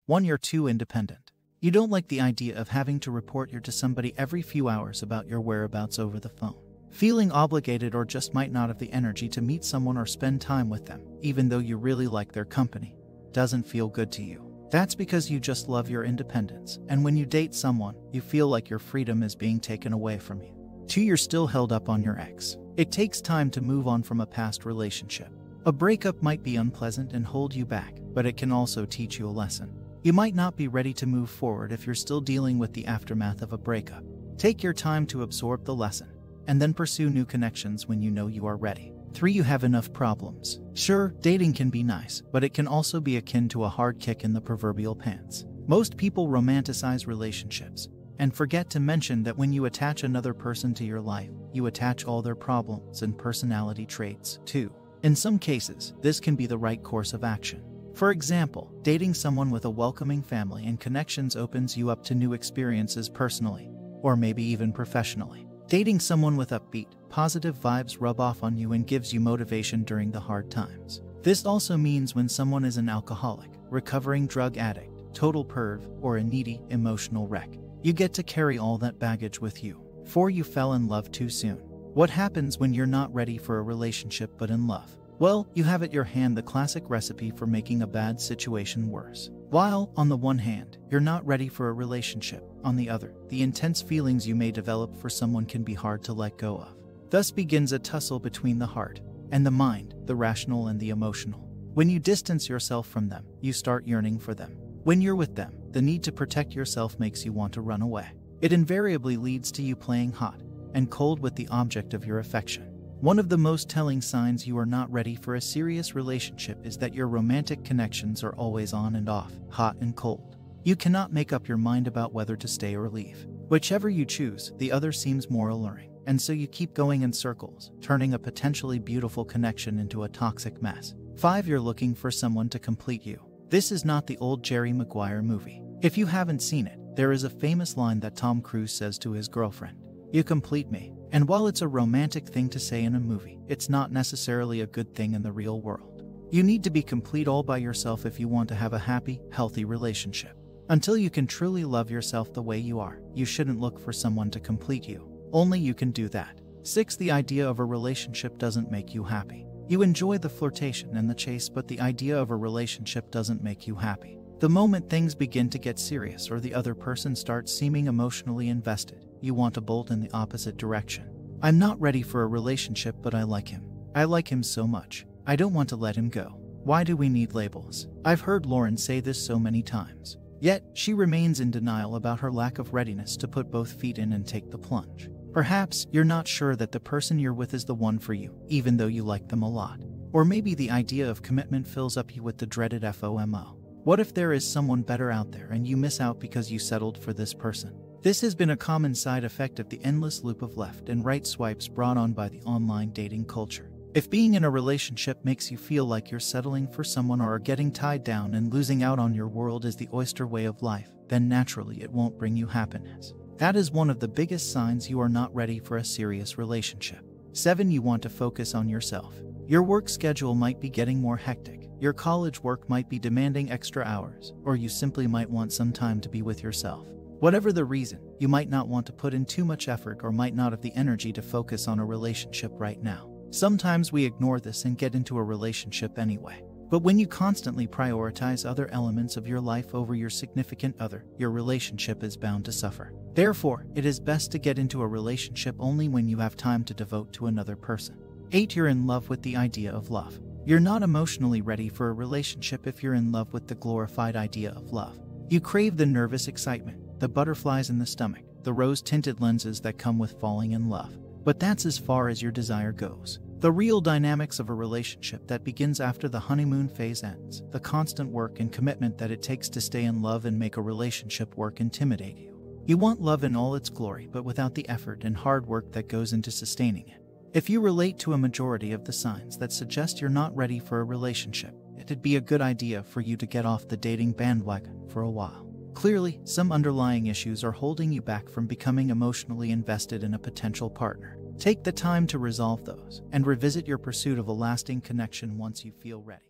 1. You're too independent. You don't like the idea of having to report to somebody every few hours about your whereabouts over the phone. Feeling obligated or just might not have the energy to meet someone or spend time with them, even though you really like their company, doesn't feel good to you. That's because you just love your independence, and when you date someone, you feel like your freedom is being taken away from you. 2. You're still held up on your ex. It takes time to move on from a past relationship. A breakup might be unpleasant and hold you back, but it can also teach you a lesson. You might not be ready to move forward if you're still dealing with the aftermath of a breakup. Take your time to absorb the lesson, and then pursue new connections when you know you are ready. 3. You have enough problems. Sure, dating can be nice, but it can also be akin to a hard kick in the proverbial pants. Most people romanticize relationships, and forget to mention that when you attach another person to your life, you attach all their problems and personality traits, too. In some cases, this can be the right course of action. For example, dating someone with a welcoming family and connections opens you up to new experiences personally, or maybe even professionally. Dating someone with upbeat, positive vibes rub off on you and gives you motivation during the hard times. This also means when someone is an alcoholic, recovering drug addict, total perv, or a needy, emotional wreck, you get to carry all that baggage with you. 4. You fell in love too soon. What happens when you're not ready for a relationship but in love? Well, you have at your hand the classic recipe for making a bad situation worse. While, on the one hand, you're not ready for a relationship, on the other, the intense feelings you may develop for someone can be hard to let go of. Thus begins a tussle between the heart and the mind, the rational and the emotional. When you distance yourself from them, you start yearning for them. When you're with them, the need to protect yourself makes you want to run away. It invariably leads to you playing hot and cold with the object of your affection. One of the most telling signs you are not ready for a serious relationship is that your romantic connections are always on and off, hot and cold. You cannot make up your mind about whether to stay or leave. Whichever you choose, the other seems more alluring, and so you keep going in circles, turning a potentially beautiful connection into a toxic mess. 5. You're looking for someone to complete you. This is not the old Jerry Maguire movie. If you haven't seen it, there is a famous line that Tom Cruise says to his girlfriend, "You complete me." And while it's a romantic thing to say in a movie, it's not necessarily a good thing in the real world. You need to be complete all by yourself if you want to have a happy, healthy relationship. Until you can truly love yourself the way you are, you shouldn't look for someone to complete you. Only you can do that. 6. The idea of a relationship doesn't make you happy. You enjoy the flirtation and the chase, but the idea of a relationship doesn't make you happy. The moment things begin to get serious or the other person starts seeming emotionally invested, you want to bolt in the opposite direction. I'm not ready for a relationship, but I like him. I like him so much. I don't want to let him go. Why do we need labels? I've heard Lauren say this so many times. Yet, she remains in denial about her lack of readiness to put both feet in and take the plunge. Perhaps you're not sure that the person you're with is the one for you, even though you like them a lot. Or maybe the idea of commitment fills up you with the dreaded FOMO. What if there is someone better out there and you miss out because you settled for this person? This has been a common side effect of the endless loop of left and right swipes brought on by the online dating culture. If being in a relationship makes you feel like you're settling for someone or are getting tied down and losing out on your world is the oyster way of life, then naturally it won't bring you happiness. That is one of the biggest signs you are not ready for a serious relationship. 7. You want to focus on yourself. Your work schedule might be getting more hectic, your college work might be demanding extra hours, or you simply might want some time to be with yourself. Whatever the reason, you might not want to put in too much effort or might not have the energy to focus on a relationship right now. Sometimes we ignore this and get into a relationship anyway. But when you constantly prioritize other elements of your life over your significant other, your relationship is bound to suffer. Therefore, it is best to get into a relationship only when you have time to devote to another person. 8. You're in love with the idea of love. You're not emotionally ready for a relationship if you're in love with the glorified idea of love. You crave the nervous excitement, the butterflies in the stomach, the rose-tinted lenses that come with falling in love. But that's as far as your desire goes. The real dynamics of a relationship that begins after the honeymoon phase ends, the constant work and commitment that it takes to stay in love and make a relationship work intimidate you. You want love in all its glory, but without the effort and hard work that goes into sustaining it. If you relate to a majority of the signs that suggest you're not ready for a relationship, it'd be a good idea for you to get off the dating bandwagon for a while. Clearly, some underlying issues are holding you back from becoming emotionally invested in a potential partner. Take the time to resolve those and revisit your pursuit of a lasting connection once you feel ready.